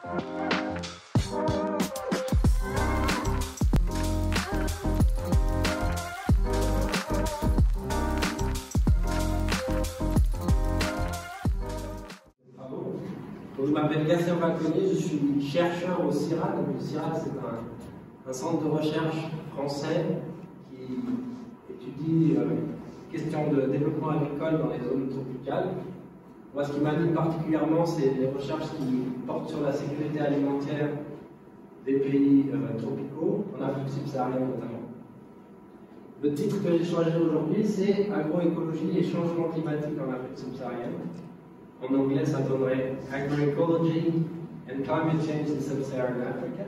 Je m'appelle Gatien Falconier, je suis chercheur au CIRAD. Le CIRAD, c'est un centre de recherche français qui étudie questions de développement agricole dans les zones tropicales. Moi, ce qui m'anime particulièrement, c'est les recherches qui portent sur la sécurité alimentaire des pays tropicaux, en Afrique subsaharienne notamment. Le titre que j'ai choisi aujourd'hui, c'est Agroécologie et changement climatique en Afrique subsaharienne. En anglais, ça donnerait Agroecology and Climate Change in Sub-Saharan Africa.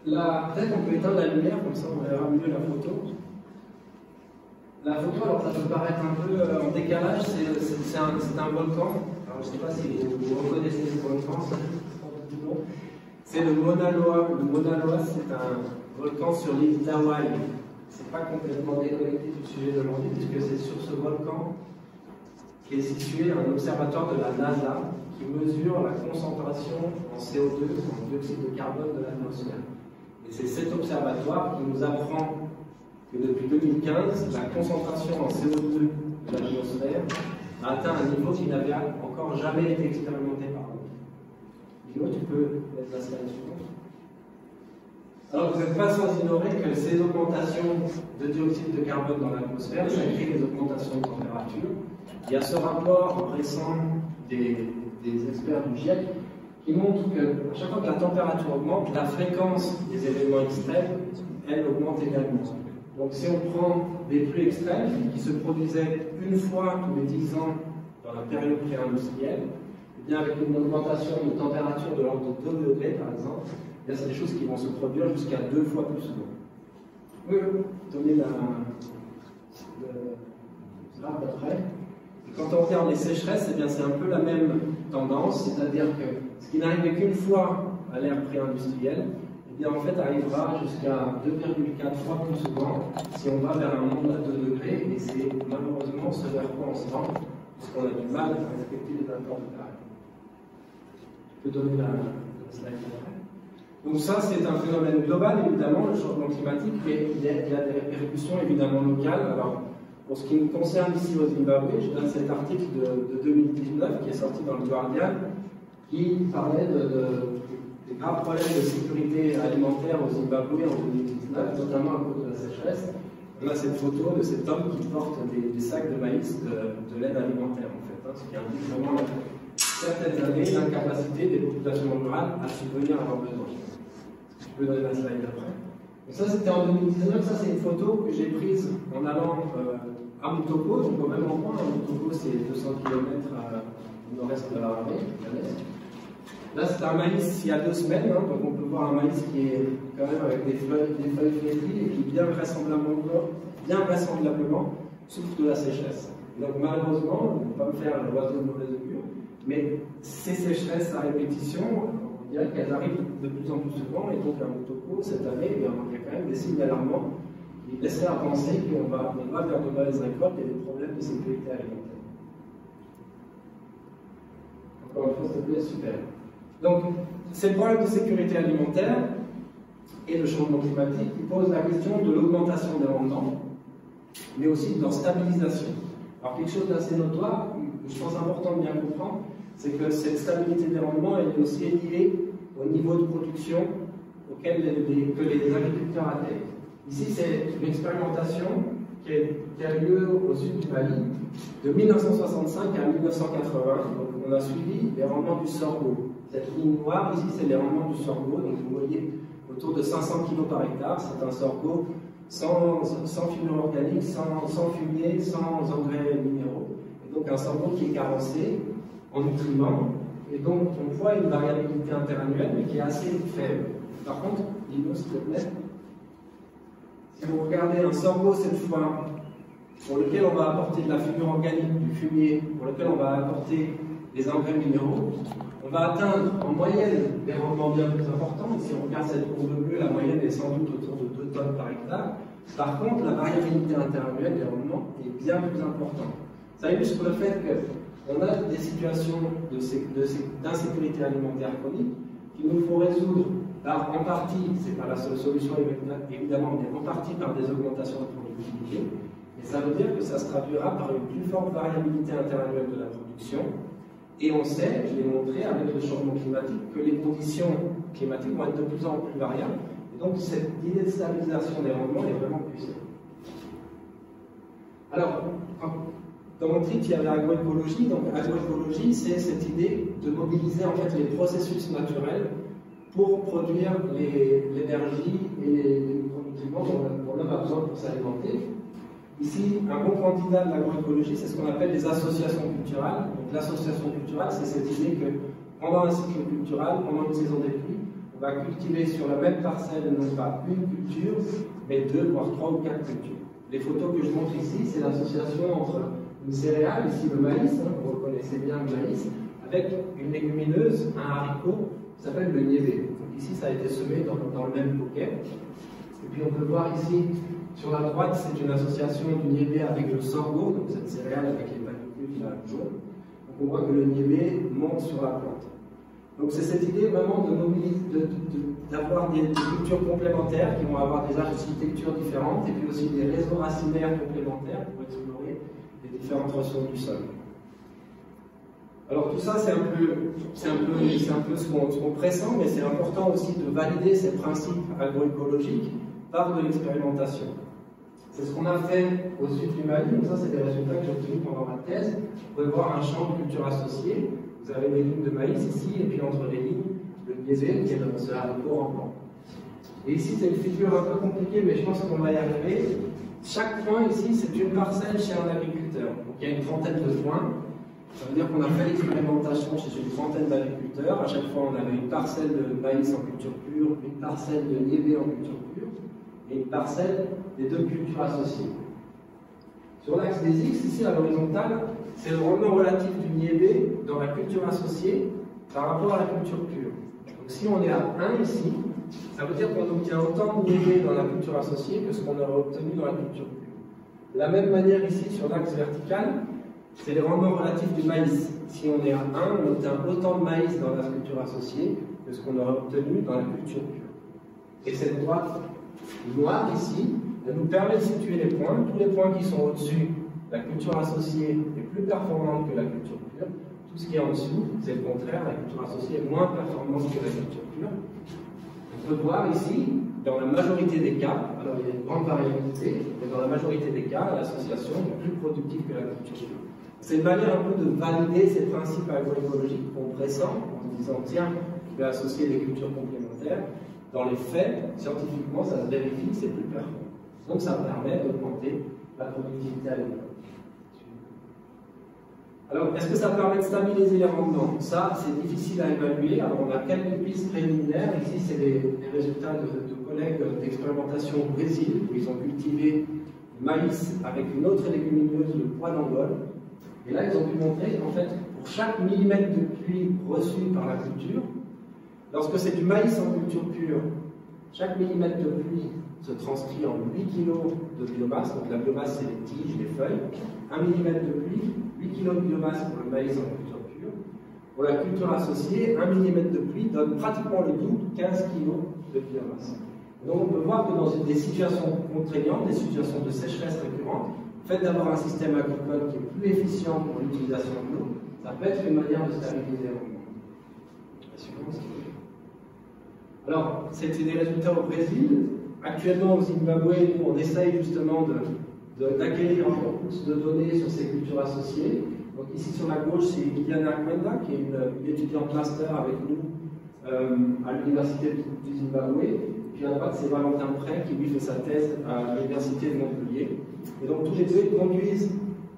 Peut-être qu'on peut éteindre la lumière, comme ça on verra mieux la photo. La photo, alors ça peut paraître un peu en décalage, c'est un volcan. Alors je ne sais pas si vous reconnaissez ce volcan, c'est le Mauna Loa. Le Mauna Loa, c'est un volcan sur l'île d'Hawaï. C'est pas complètement déconnecté du sujet d'aujourd'hui, puisque c'est sur ce volcan qui est situé un observatoire de la NASA qui mesure la concentration en CO2, en dioxyde de carbone de l'atmosphère. Et c'est cet observatoire qui nous apprend que depuis 2015, la concentration en CO2 de l'atmosphère a atteint un niveau qui n'avait encore jamais été expérimenté par nous. Guillaume, tu peux mettre la slide suivante. Alors vous n'êtes pas sans ignorer que ces augmentations de dioxyde de carbone dans l'atmosphère, ça crée des augmentations de température. Il y a ce rapport récent des experts du GIEC qui montre qu'à chaque fois que la température augmente, la fréquence des événements extrêmes, elle augmente également. Donc si on prend des pluies extrêmes qui se produisaient une fois tous les 10 ans dans la période pré-industrielle, eh bien avec une augmentation de température de l'ordre de 2 degrés par exemple, eh bien c'est des choses qui vont se produire jusqu'à 2 fois plus souvent. Oui, donnez la d'après. Quand on regarde les sécheresses, eh bien c'est un peu la même tendance, c'est-à-dire que ce qui n'arrivait qu'une fois à l'ère pré-industrielle, eh bien en fait arrivera jusqu'à 2,4 fois plus souvent si on va vers un monde à 2 degrés, et c'est malheureusement ce vers quoi on se tend, puisqu'on a du mal à respecter les accords de Paris. Je peux donner la slide d'après. Donc ça, c'est un phénomène global, évidemment, le changement climatique, mais il y a des répercussions évidemment locales. Alors, pour ce qui nous concerne ici au Zimbabwe, je donne cet article de 2019 qui est sorti dans le Guardian, qui parlait des graves problèmes de sécurité alimentaire au Zimbabwe en 2019, notamment à cause de la sécheresse. On a cette photo de cet homme qui porte des sacs de maïs de l'aide alimentaire, en fait, ce qui indique vraiment certaines années l'incapacité des populations rurales à subvenir à leurs besoins. Je peux donner la slide d'après. Donc ça, c'était en 2019. Ça, c'est une photo que j'ai prise en allant à Mutoko, donc au même endroit. Mutoko, c'est 200 km au nord-est de la Harare, à l'est. Là, c'est un maïs il y a 2 semaines, donc on peut voir un maïs qui est quand même avec des feuilles flétries et qui, bien vraisemblablement, souffre de la sécheresse. Donc malheureusement, on ne peut pas me faire l'oiseau de mauvaise augure, mais ces sécheresses à répétition, on dirait qu'elles arrivent de plus en plus souvent, et donc à Mutoko, cette année, il y a quand même des signes alarmants qui laisseraient à penser qu'on va vers de mauvaises récoltes et des problèmes de sécurité alimentaire. Encore une fois, s'il te plaît, super. Donc, ces problèmes de sécurité alimentaire et le changement climatique qui posent la question de l'augmentation des rendements, mais aussi de leur stabilisation. Alors, quelque chose d'assez notoire, je pense important de bien comprendre, c'est que cette stabilité des rendements elle est aussi liée au niveau de production auquel que les agriculteurs atteignent. Ici, c'est une expérimentation qui a lieu au sud du Mali, de 1965 à 1980. Donc, on a suivi les rendements du sorgho. Cette ligne noire, ici, c'est les rendements du sorgho. Donc, vous voyez autour de 500 kg par hectare. C'est un sorgho sans fibres organiques, sans fumier, sans engrais minéraux. Et donc, un sorgho qui est carencé en nutriments. Et donc, on voit une variabilité interannuelle, mais qui est assez faible. Par contre, Lino, s'il te plaît, si vous regardez un sorgho cette fois, pour lequel on va apporter de la fibre organique, du fumier, pour lequel on va apporter des engrais minéraux, on va atteindre en moyenne des rendements bien plus importants. Si on regarde cette courbe bleue, la moyenne est sans doute autour de 2 tonnes par hectare. Par contre, la variabilité interannuelle des rendements est bien plus importante. Ça illustre le fait que on a des situations d'insécurité alimentaire chronique qu'il nous faut résoudre en partie, c'est pas la seule solution évidemment, mais en partie par des augmentations de productivité. Et ça veut dire que ça se traduira par une plus forte variabilité interannuelle de la production. Et on sait, je l'ai montré avec le changement climatique, que les conditions climatiques vont être de plus en plus variables. Et donc cette idée de stabilisation des rendements est vraiment cruciale. Alors, dans mon titre, il y avait agroécologie. Donc agroécologie, c'est cette idée de mobiliser en fait les processus naturels pour produire l'énergie et les micronutriments dont l'homme a besoin pour s'alimenter. Ici, un bon candidat de l'agroécologie, c'est ce qu'on appelle les associations culturales. Donc l'association culturelle, c'est cette idée que pendant un cycle cultural, pendant une saison des pluies, on va cultiver sur la même parcelle non pas une culture, mais 2, voire 3 ou 4 cultures. Les photos que je montre ici, c'est l'association entre une céréale, ici le maïs, vous reconnaissez bien le maïs, avec une légumineuse, un haricot, qui s'appelle le niébé. Donc ici, ça a été semé dans le même bouquet. Et puis on peut voir ici, sur la droite, c'est une association du niébé avec le sorgho, donc cette céréale avec les panicules jaunes. Donc on voit que le niébé monte sur la plante. Donc c'est cette idée vraiment d'avoir des cultures complémentaires qui vont avoir des architectures différentes et puis aussi des réseaux racinaires complémentaires pour explorer les différentes ressources du sol. Alors tout ça, c'est un peu ce qu'on pressent, mais c'est important aussi de valider ces principes agroécologiques par de l'expérimentation. C'est ce qu'on a fait au sud du Mali, donc ça c'est des résultats que j'ai obtenus pendant ma thèse. Vous pouvez voir un champ de culture associée, vous avez les lignes de maïs ici, et puis entre les lignes, le niébé, qui est ce haricot rampant. Et ici c'est une figure un peu compliquée, mais je pense qu'on va y arriver. Chaque point ici, c'est une parcelle chez un agriculteur. Donc il y a une trentaine de points. Ça veut dire qu'on a fait l'expérimentation chez une trentaine d'agriculteurs. À chaque fois, on avait une parcelle de maïs en culture pure, une parcelle de niébé en culture pure, et une parcelle des 2 cultures associées. Sur l'axe des X, ici à l'horizontale, c'est le rendement relatif du niébé dans la culture associée par rapport à la culture pure. Donc si on est à 1 ici, ça veut dire qu'on obtient autant de niébé dans la culture associée que ce qu'on aurait obtenu dans la culture pure. De la même manière ici, sur l'axe vertical, c'est les rendements relatifs du maïs. Si on est à 1, on obtient autant de maïs dans la culture associée que ce qu'on aurait obtenu dans la culture pure. Et cette droite noire ici, elle nous permet de situer les points. Tous les points qui sont au-dessus, la culture associée est plus performante que la culture pure. Tout ce qui est en dessous, c'est le contraire, la culture associée est moins performante que la culture pure. On peut voir ici, dans la majorité des cas, alors il y a une grande variabilité, mais dans la majorité des cas, l'association est plus productive que la culture pure. C'est une manière un peu de valider ces principes agroécologiques qu'on pressent en disant tiens, je vais associer des cultures complémentaires. Dans les faits, scientifiquement, ça se vérifie que c'est plus performant. Donc ça permet d'augmenter la productivité agricole. Alors, est-ce que ça permet de stabiliser les rendements? Ça, c'est difficile à évaluer. Alors, on a quelques pistes préliminaires. Ici, c'est les résultats de collègues d'expérimentation au Brésil, où ils ont cultivé du maïs avec une autre légumineuse, le pois d'Angole. Et là, ils ont pu montrer qu'en fait, pour chaque millimètre de pluie reçu par la culture, lorsque c'est du maïs en culture pure, chaque millimètre de pluie se transcrit en 8 kg de biomasse. Donc la biomasse, c'est les tiges, les feuilles. 1 millimètre de pluie, 8 kg de biomasse pour le maïs en culture pure. Pour la culture associée, 1 millimètre de pluie donne pratiquement le double, 15 kg de biomasse. Donc on peut voir que dans des situations contraignantes, des situations de sécheresse récurrente, le fait d'avoir un système agricole qui est plus efficient pour l'utilisation de l'eau, ça peut être une manière de stabiliser le rendement. Alors, c'était des résultats au Brésil. Actuellement, au Zimbabwe, nous, on essaye justement d'acquérir encore plus de données sur ces cultures associées. Donc ici, sur la gauche, c'est Liliana Kwenda, qui est une étudiante master avec nous à l'Université du Zimbabwe. Puis à droite, c'est Valentin Prey, qui lui fait sa thèse à l'Université de Montpellier. Et donc, tous les deux, ils conduisent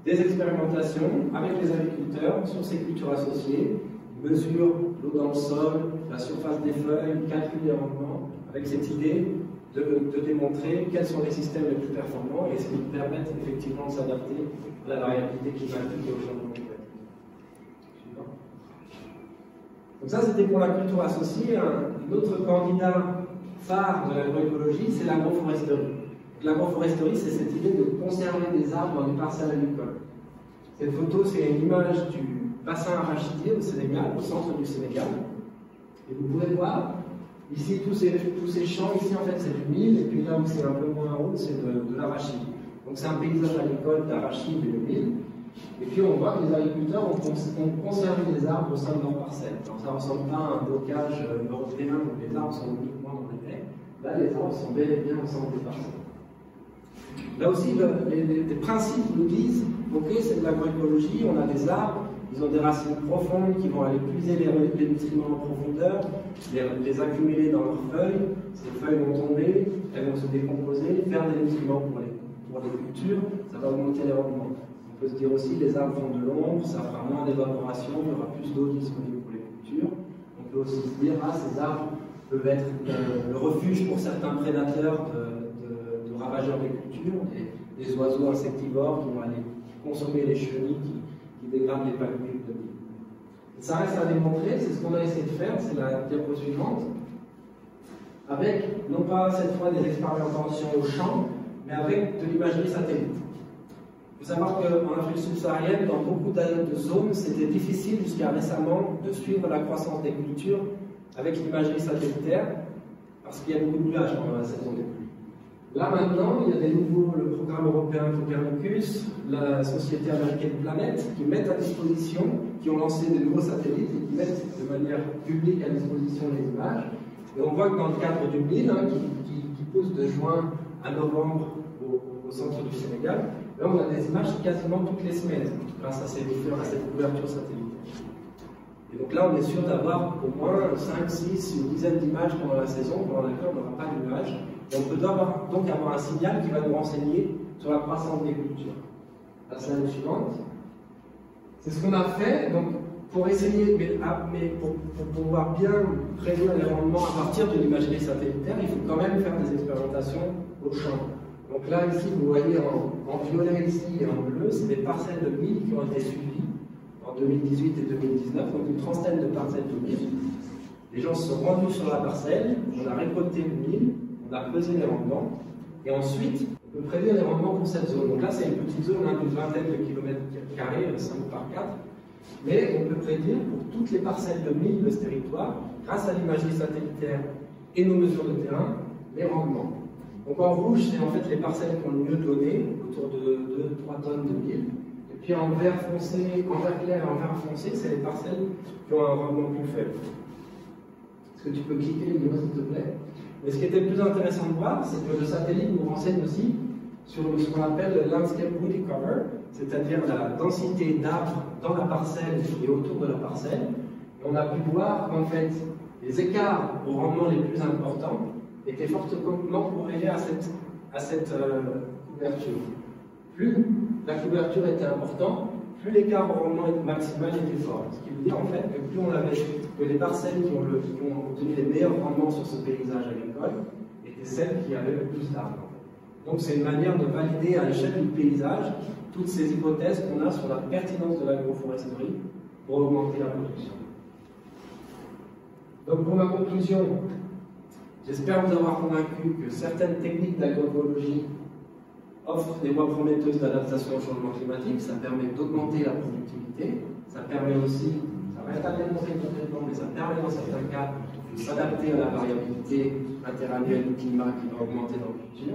des expérimentations avec les agriculteurs sur ces cultures associées. Ils mesurent l'eau dans le sol, la surface des feuilles, calculent les rendements, avec cette idée de démontrer quels sont les systèmes les plus performants et ce qui permettent effectivement de s'adapter à la variabilité climatique et au changement climatique. Donc ça, c'était pour la culture associée. Un autre candidat phare de l'agroécologie, c'est l'agroforesterie. L'agroforesterie, c'est cette idée de conserver des arbres dans une parcelle agricole. Cette photo, c'est une image du bassin arachidier au Sénégal, au centre du Sénégal. Et vous pouvez voir, ici, tous ces champs, ici, en fait, c'est du mil, et puis là où c'est un peu moins haut, c'est de l'arachide. Donc c'est un paysage agricole d'arachide et de mil. Et puis on voit que les agriculteurs ont conservé les arbres au sein de leur parcelle. Alors ça ne ressemble pas à un bocage européen où les arbres sont uniquement dans les haies. Là, les arbres sont bel et bien au centre des parcelles. Là aussi, les principes nous disent, ok, c'est de l'agroécologie, on a des arbres, ils ont des racines profondes qui vont aller puiser les nutriments en profondeur, les accumuler dans leurs feuilles, ces feuilles vont tomber, elles vont se décomposer, faire des nutriments pour les cultures, ça va augmenter les rendements. On peut se dire aussi, les arbres font de l'ombre, ça fera moins d'évaporation, il y aura plus d'eau disponible pour les cultures. On peut aussi se dire, ah, ces arbres peuvent être le refuge pour certains prédateurs de ravageurs des cultures, des oiseaux insectivores qui vont aller consommer les chenilles qui dégradent les palmiers de mil. Ça reste à démontrer, c'est ce qu'on a essayé de faire, c'est la diapo suivante, avec non pas cette fois des expérimentations au champ, mais avec de l'imagerie satellite. Il faut savoir qu'en Afrique subsaharienne, dans beaucoup de zones, c'était difficile jusqu'à récemment de suivre la croissance des cultures avec l'imagerie satellitaire, parce qu'il y a beaucoup de nuages pendant la saison des pluies. Là maintenant, il y a des nouveaux, le programme européen Copernicus, la société américaine Planet, qui mettent à disposition, qui ont lancé des nouveaux satellites et qui mettent de manière publique à disposition les images. Et on voit que dans le cadre du mil, qui pousse de juin à novembre au centre du Sénégal, là on a des images quasiment toutes les semaines, grâce à cette couverture satellitaire. Et donc là on est sûr d'avoir au moins 5, 6, une dizaine d'images pendant la saison, pendant laquelle on n'aura pas de nuages. Et on peut donc avoir un signal qui va nous renseigner sur la croissance des cultures. La slide suivante. C'est ce qu'on a fait, donc pour essayer, mais pour pouvoir bien prédire les rendements à partir de l'imagerie satellitaire, il faut quand même faire des expérimentations au champ. Donc là, ici, vous voyez en violet ici et en bleu, c'est des parcelles de mil qui ont été suivies en 2018 et 2019, donc une trentaine de parcelles de mil. Les gens se sont rendus sur la parcelle, on a récolté le mil, on a pesé les rendements, et ensuite, on peut prédire les rendements pour cette zone. Donc là, c'est une petite zone d'une vingtaine de kilomètres carrés, 5 par 4, mais on peut prédire pour toutes les parcelles de mil de ce territoire, grâce à l'imagerie satellitaire et nos mesures de terrain, les rendements. Donc en rouge, c'est en fait les parcelles qui ont le mieux donné, autour de 2-3 tonnes de mil. Et puis en vert foncé, en vert clair et en vert foncé, c'est les parcelles qui ont un rendement plus faible. Est-ce que tu peux cliquer, Guillaume, s'il te plaît? Mais ce qui était le plus intéressant de voir, c'est que le satellite nous renseigne aussi sur ce qu'on appelle le landscape woody cover, c'est-à-dire la densité d'arbres dans la parcelle et autour de la parcelle. Et on a pu voir qu'en fait, les écarts au rendement les plus importants étaient fortement corrélés à cette couverture. Plus la couverture était importante, plus l'écart au rendement maximal était fort. Ce qui veut dire en fait que plus on avait, que les parcelles qui ont obtenu les meilleurs rendements sur ce paysage agricole étaient celles qui avaient le plus d'arbres. Donc c'est une manière de valider à l'échelle du paysage toutes ces hypothèses qu'on a sur la pertinence de l'agroforesterie pour augmenter la production. Donc pour ma conclusion, j'espère vous avoir convaincu que certaines techniques d'agroécologie offrent des voies prometteuses d'adaptation au changement climatique. Ça permet d'augmenter la productivité, ça permet aussi, ça reste à démontrer concrètement, mais ça permet dans certains cas de s'adapter à la variabilité interannuelle du climat qui va augmenter dans le futur.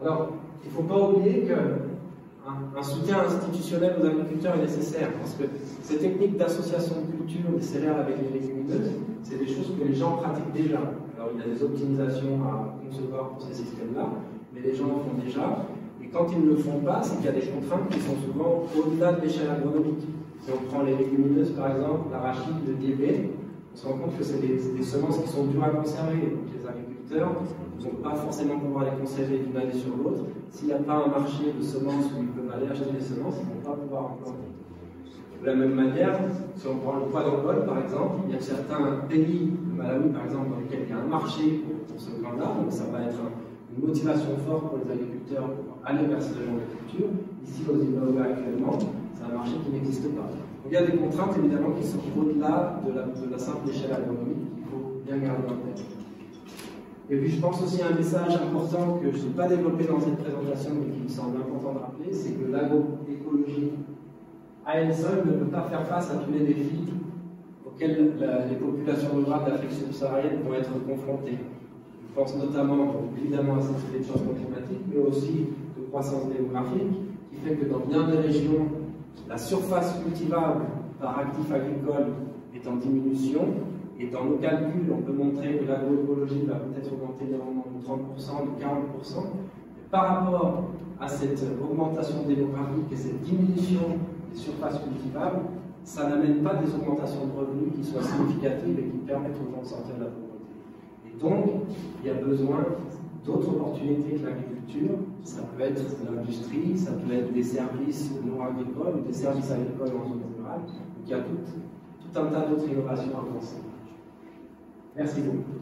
Alors, il ne faut pas oublier qu'un soutien institutionnel aux agriculteurs est nécessaire, parce que ces techniques d'association de culture des céréales avec les légumineuses, c'est des choses que les gens pratiquent déjà. Alors, il y a des optimisations à concevoir pour ces systèmes-là, mais les gens le font déjà. Et quand ils ne le font pas, c'est qu'il y a des contraintes qui sont souvent au-delà de l'échelle agronomique. Si on prend les légumineuses, par exemple, l'arachide, le diébé, on se rend compte que c'est des semences qui sont dures à conserver. Donc les agriculteurs ne vont pas forcément pouvoir les conserver d'une année sur l'autre. S'il n'y a pas un marché de semences où ils peuvent aller acheter des semences, ils ne vont pas pouvoir en planter. De la même manière, si on prend le poids d'alcool, par exemple, il y a certains pays, le Malawi par exemple, dans lesquels il y a un marché pour ce grain-là, donc ça va être une motivation forte pour les agriculteurs pour aller vers ce genre de culture. Ici, au Zimbabwe actuellement, c'est un marché qui n'existe pas. Donc il y a des contraintes évidemment qui sont au-delà de la simple échelle agronomique qu'il faut bien garder en tête. Et puis je pense aussi à un message important que je n'ai pas développé dans cette présentation mais qui me semble important de rappeler, c'est que l'agroécologie à elle seule, ne peut pas faire face à tous les défis auxquels les populations rurales d'Afrique subsaharienne vont être confrontées. Je pense notamment, évidemment, à cette de changement climatique, mais aussi de croissance démographique, qui fait que dans bien des régions, la surface cultivable par actif agricole est en diminution. Et dans nos calculs, on peut montrer que l'agroécologie va peut-être augmenter de 30%, de 40%. Et par rapport à cette augmentation démographique et cette diminution des surfaces cultivables, ça n'amène pas des augmentations de revenus qui soient significatives et qui permettent aux gens de sortir de la pauvreté. Et donc, il y a besoin d'autres opportunités que l'agriculture. Ça peut être de l'industrie, ça peut être des services non agricoles ou des services agricoles en zone rurale. Donc, il y a tout un tas d'autres innovations à penser. Merci beaucoup.